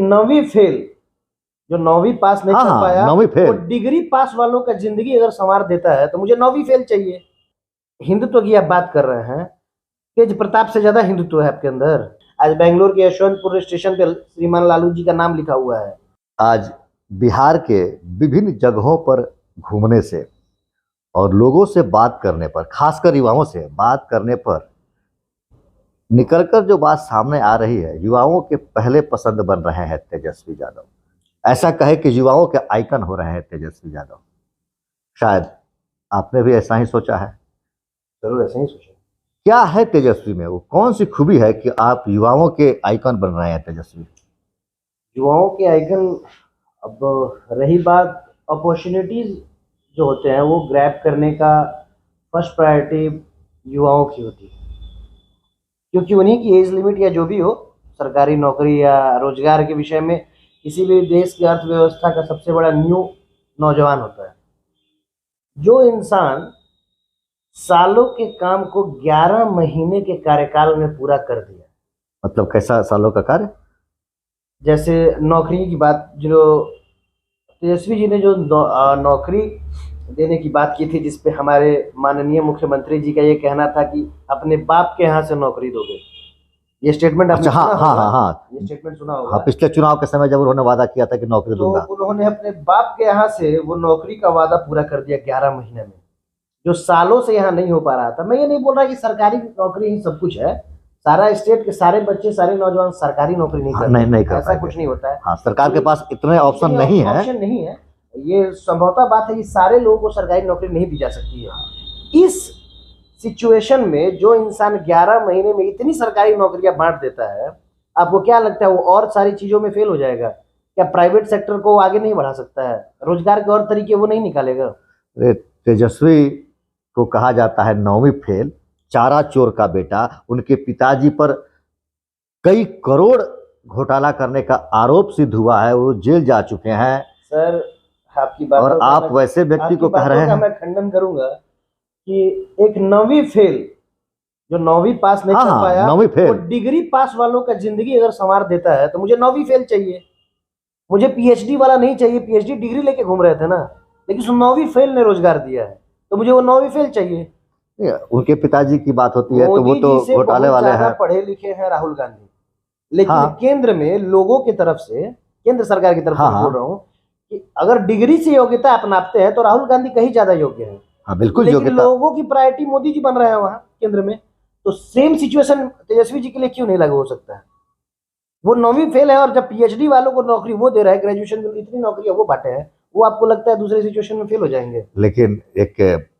9वीं fail, जो 9वीं पास नहीं कर पाया, 9वीं फेल, वो डिग्री पास वालों का जिंदगी अगर संवार देता है तो मुझे 9वीं फेल चाहिए। हिंदुत्व की आप बात कर रहे हैं, तेज प्रताप से ज्यादा हिंदुत्व है आपके अंदर। आज बेंगलोर के यशवंतपुर स्टेशन पे श्रीमान लालू जी का नाम लिखा हुआ है। आज बिहार के विभिन्न जगहों पर घूमने से और लोगों से बात करने पर, खासकर युवाओं से बात करने पर निकलकर जो बात सामने आ रही है, युवाओं के पहले पसंद बन रहे हैं तेजस्वी यादव। ऐसा कहे कि युवाओं के आइकन हो रहे हैं तेजस्वी यादव। शायद आपने भी ऐसा ही सोचा है। जरूर ऐसा ही सोचा। क्या है तेजस्वी में, वो कौन सी खूबी है कि आप युवाओं के आइकन बन रहे हैं तेजस्वी? युवाओं के आइकन, अब रही बात अपॉर्चुनिटीज जो होते हैं वो ग्रैब करने का फर्स्ट प्रायोरिटी युवाओं की होती है, क्योंकि उन्हीं की एज लिमिट या जो भी हो, सरकारी नौकरी या रोजगार के विषय में किसी भी देश की अर्थव्यवस्था का सबसे बड़ा न्यू नौजवान होता है। जो इंसान सालों के काम को 11 महीने के कार्यकाल में पूरा कर दिया। मतलब कैसा सालों का कार्य? जैसे नौकरी की बात, जो तेजस्वी जी ने जो नौकरी देने की बात की थी, जिसपे हमारे माननीय मुख्यमंत्री जी का ये कहना था कि अपने बाप के यहाँ से नौकरी दोगे। ये स्टेटमेंट आपने अच्छा, सुना होगा? हाँ, ये स्टेटमेंट सुना होगा। हाँ, पिछले चुनाव के समय जब उन्होंने वादा किया था कि नौकरी दूंगा, तो उन्होंने अपने बाप के यहाँ से वो नौकरी का वादा पूरा कर दिया 11 महीने में, जो सालों से यहाँ नहीं हो पा रहा था। मैं ये नहीं बोल रहा कि सरकारी नौकरी ही सब कुछ है। सारा स्टेट के सारे बच्चे, सारे नौजवान सरकारी नौकरी नहीं कर नहीं कर ऐसा कुछ नहीं होता है। हाँ, सरकार के पास इतने ऑप्शन नहीं है। ऑप्शन नहीं है। ये संभवतः बात है कि सारे लोगों को सरकारी नौकरी नहीं दी जा सकती है। इस सिचुएशन में जो इंसान 11 महीने में इतनी सरकारी नौकरियां बांट देता है, आपको क्या लगता है वो और सारी चीजों में फेल हो जाएगा क्या? प्राइवेट सेक्टर को आगे नहीं बढ़ा सकता है? रोजगार के और तरीके वो नहीं निकालेगा? तेजस्वी को कहा जाता है 9वीं फेल, चारा चोर का बेटा। उनके पिताजी पर कई करोड़ घोटाला करने का आरोप सिद्ध हुआ है, वो जेल जा चुके हैं। सर, आपकी बात, और आप वैसे व्यक्ति को कह रहे हैं। मैं खंडन करूंगा कि एक 9वीं फेल, जो 9वीं पास नहीं कर पाया, 9वीं फेल, वो डिग्री पास वालों का जिंदगी अगर संवार देता है तो मुझे 9वीं फेल चाहिए। मुझे पीएचडी वाला नहीं चाहिए। पीएचडी डिग्री लेके घूम रहे थे ना, लेकिन 9वीं फेल ने रोजगार दिया है, तो मुझे वो 9वीं फेल चाहिए। उनके पिताजी की बात होती है तो वो तो घोटाले वाले हैं, पढ़े लिखे हैं राहुल गांधी, लेकिन केंद्र में लोगों की तरफ से, केंद्र सरकार की तरफ से बोल रहा हूँ कि अगर डिग्री से योग्यता अपनाते हैं तो राहुल गांधी कहीं ज्यादा योग्य है। हाँ, बिल्कुल। लेकिन लोगों की प्रायोरिटी मोदी जी बन रहे हैं वहां केंद्र में, तो सेम सिचुएशन तेजस्वी जी के लिए क्यों नहीं लागू हो सकता है? वो 9वीं फेल है और जब पीएचडी वालों को नौकरी वो दे रहा है, ग्रेजुएशन में इतनी नौकरियां वो बांटे हैं, वो आपको लगता है दूसरे सिचुएशन में फेल हो जाएंगे? लेकिन एक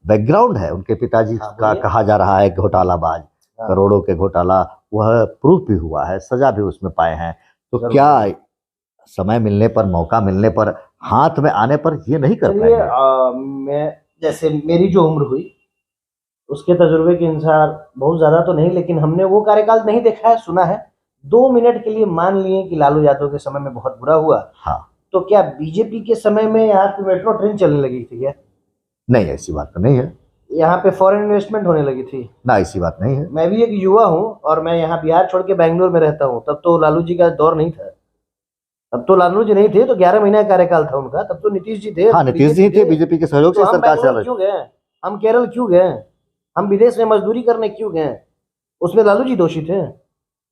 बैकग्राउंड है उनके पिताजी का, कहा जा रहा है घोटालाबाज, करोड़ों के घोटाला, वह प्रूफ भी हुआ है, सजा भी उसमें पाए हैं। तो क्या समय मिलने पर, मौका मिलने पर, हाथ में आने पर ये नहीं कर पाएंगे? मैं, जैसे मेरी जो उम्र हुई उसके तजुर्बे के अनुसार बहुत ज्यादा तो नहीं, लेकिन हमने वो कार्यकाल नहीं देखा है, सुना है। 2 मिनट के लिए मान लिए कि लालू यादव के समय में बहुत बुरा हुआ। हाँ, तो क्या बीजेपी के समय में यहाँ पे मेट्रो ट्रेन चलने लगी थी क्या? नहीं, ऐसी बात तो नहीं है। यहाँ पे फॉरेन इन्वेस्टमेंट होने लगी थी ना, ऐसी बात नहीं है। मैं भी एक युवा हूँ और मैं यहाँ बिहार छोड़ के बैंगलोर में रहता हूँ। तब तो लालू जी का दौर नहीं था, तब तो लालू जी नहीं थे, तो 11 महीने का कार्यकाल था उनका। तब तो नीतीश जी थे। हाँ, नीतीश जी थे, बीजेपी के सहयोग से सरकार चल रही। क्यों गए हम? केरल क्यों गए हम? विदेश में मजदूरी करने क्यों गए? उसमें लालू जी दोषी थे।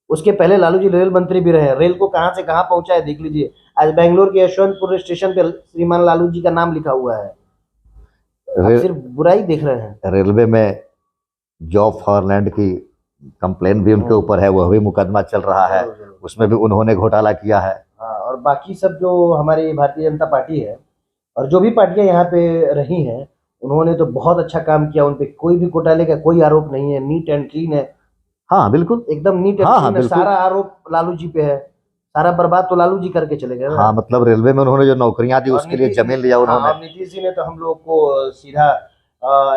उसके पहले लालू जी रेल मंत्री भी रहे। रेल को कहां से कहां पहुंचाए देख लीजिए। आज बेंगलोर के यशवंतपुर स्टेशन पे श्रीमान लालू जी का नाम लिखा हुआ है। सिर्फ बुराई देख रहे हैं। रेलवे में जॉब फॉर लैंड की कंप्लेन भी उनके ऊपर है, वह भी मुकदमा चल रहा है, उसमें भी उन्होंने घोटाला किया है। और बाकी सब जो हमारी भारतीय जनता पार्टी है और जो भी पार्टियां यहाँ पे रही हैं, उन्होंने तो बहुत अच्छा काम किया। उन पे कोई भी घोटाले का कोई आरोप नहीं है, नीट एंड क्लीन है। हाँ, बिल्कुल, एकदम नीट एंड क्लीन है। सारा आरोप लालू जी पे है, सारा बर्बाद तो लालू जी करके चले गए। हाँ, मतलब रेलवे में उन्होंने जो नौकरियां दी उसके लिए जमीन लिया उन्होंने। और नीतीश जी ने तो हम लोग को सीधा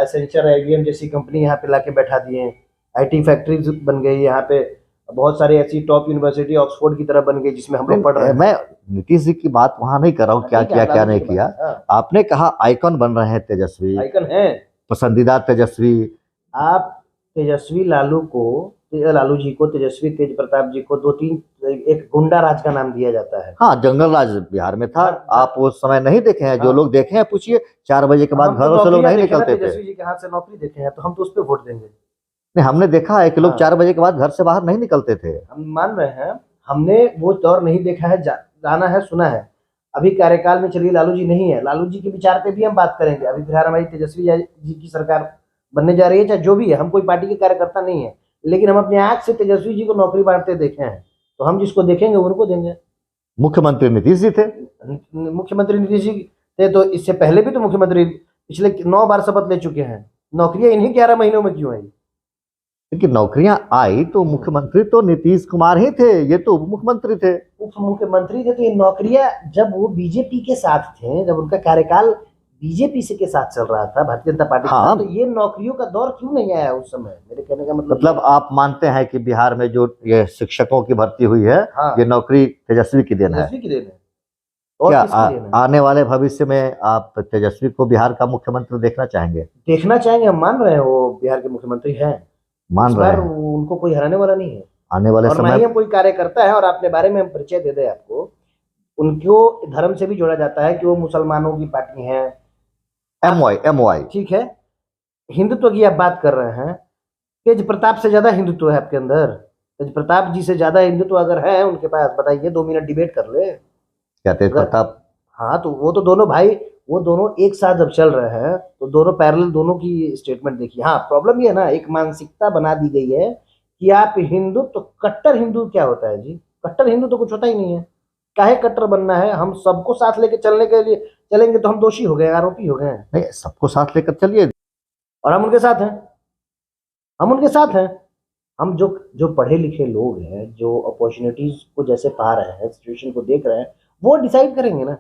एसेंचर, IBM जैसी कंपनी यहाँ पे लाके बैठा दिए। IT फैक्ट्रीज बन गई यहाँ पे, बहुत सारी ऐसी टॉप यूनिवर्सिटी ऑक्सफोर्ड की तरह बन गई जिसमें हम लोग पढ़ रहे हैं। मैं नीतीश जी की बात वहां नहीं कर रहा हूँ, क्या किया क्या नहीं किया। आपने कहा आइकन बन रहे हैं तेजस्वी, आइकन है, पसंदीदा तेजस्वी। आप तेजस्वी लालू को लालू जी को, तेजस्वी तेज प्रताप जी को 2-3 एक गुंडा राज का नाम दिया जाता है। हाँ, जंगल राज बिहार में था। हाँ, आप उस समय नहीं देखे हैं? जो हाँ। लोग देखे हैं पूछिए, 4 बजे के बाद हम तो घरों से लोग नौकरियां नहीं देखे ना, निकलते थे। तेजस्वी जी के हाथ से नौकरी देखे हैं, तो हम तो उस पर वोट देंगे। नहीं, हमने देखा है कि लोग हाँ। 4 बजे के बाद घर से बाहर नहीं निकलते थे। हम मान रहे हैं, हमने वो दौर नहीं देखा है, जाना है, सुना है। अभी कार्यकाल में चलिए लालू जी नहीं है, लालू जी के विचार पे भी हम बात करेंगे। अभी फिलहाल हमारी तेजस्वी जी की सरकार बनने जा रही है, चाहे जो भी है, हम कोई पार्टी के कार्यकर्ता नहीं है, लेकिन हम अपने आंख से तेजस्वी जी को नौकरी बांटते देखे हैं, तो हम जिसको देखेंगे उनको देंगे। मुख्यमंत्री नीतीश जी थे। मुख्यमंत्री नीतीश जी थे, तो इससे पहले भी तो मुख्यमंत्री पिछले 9 बार शपथ ले चुके हैं। नौकरियां इन्हीं 11 महीनों में क्यों आई? लेकिन नौकरियां आई तो मुख्यमंत्री तो नीतीश कुमार ही थे, ये तो उप मुख्यमंत्री थे। उप मुख्यमंत्री थे, तो ये नौकरियां जब वो बीजेपी के साथ थे, जब उनका कार्यकाल बीजेपी से के साथ चल रहा था, भारतीय जनता पार्टी के हाँ। साथ, तो ये नौकरियों का दौर क्यों नहीं आया उस समय? मेरे कहने का मतलब आप मानते हैं कि बिहार में जो ये शिक्षकों की भर्ती हुई है, हाँ, ये नौकरी तेजस्वी की देन है? तेजस्वी की देन है। और क्या किसकी देन है? आने वाले भविष्य में आप तेजस्वी को बिहार का मुख्यमंत्री देखना चाहेंगे? देखना चाहेंगे, हम मान रहे हैं वो बिहार के मुख्यमंत्री हैं। मान इस रहे बार हैं उनको कोई हराने वाला नहीं है, आने वाले और ना ही समय हम कोई कार्यकर्ता है। और अपने बारे में हम परिचय दे दें आपको, उनको धर्म से भी जोड़ा जाता है कि वो मुसलमानों की पार्टी है। एमवाई ठीक है, हिंदुत्व की आप बात कर रहे हैं, तेज प्रताप से ज्यादा हिंदुत्व है आपके अंदर? तेज प्रताप जी से ज्यादा हिंदुत्व अगर है उनके पास, बताइए, 2 मिनट डिबेट कर ले। क्या तेज प्रताप? हाँ, तो वो तो दोनों भाई, वो दोनों एक साथ जब चल रहे हैं, तो दोनों पैरेलल, दोनों की स्टेटमेंट देखिए। हाँ, प्रॉब्लम ये है ना, एक मानसिकता बना दी गई है कि आप हिंदू, तो कट्टर हिंदू क्या होता है जी? कट्टर हिंदू तो कुछ होता ही नहीं है। काहे कट्टर बनना है? हम सबको साथ लेके चलने के लिए चलेंगे तो हम दोषी हो गए, आरोपी हो गए। नहीं, सबको साथ लेकर चलिए। और हम उनके साथ हैं, हम उनके साथ हैं। हम जो जो पढ़े लिखे लोग हैं, जो अपॉर्चुनिटीज को जैसे पा रहे हैं, सिचुएशन को देख रहे हैं, वो डिसाइड करेंगे ना।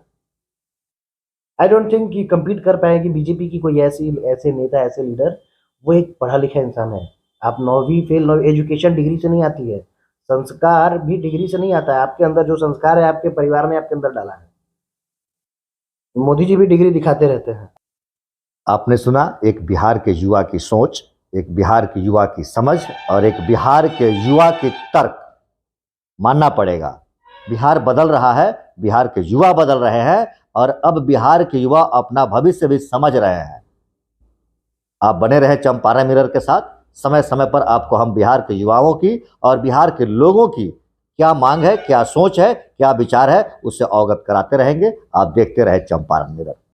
आई डोंट थिंक कि compete कर पाएगी बीजेपी की कोई ऐसे नेता, ऐसे लीडर। वो एक पढ़ा लिखा इंसान है। आप 9वीं फेल, 9 एजुकेशन डिग्री से नहीं आती है, संस्कार भी डिग्री से नहीं आता है। आपके अंदर जो संस्कार है, आपके परिवार ने आपके अंदर डाला है। मोदी जी भी डिग्री दिखाते रहते हैं। आपने सुना एक बिहार के युवा की सोच, एक बिहार के युवा की समझ और एक बिहार के युवा के तर्क। मानना पड़ेगा, बिहार बदल रहा है, बिहार के युवा बदल रहे हैं, और अब बिहार के युवा अपना भविष्य भी समझ रहे हैं। आप बने रहे चंपारण मिरर के साथ। समय समय पर आपको हम बिहार के युवाओं की और बिहार के लोगों की क्या मांग है, क्या सोच है, क्या विचार है, उससे अवगत कराते रहेंगे। आप देखते रहे चंपारण मिरर।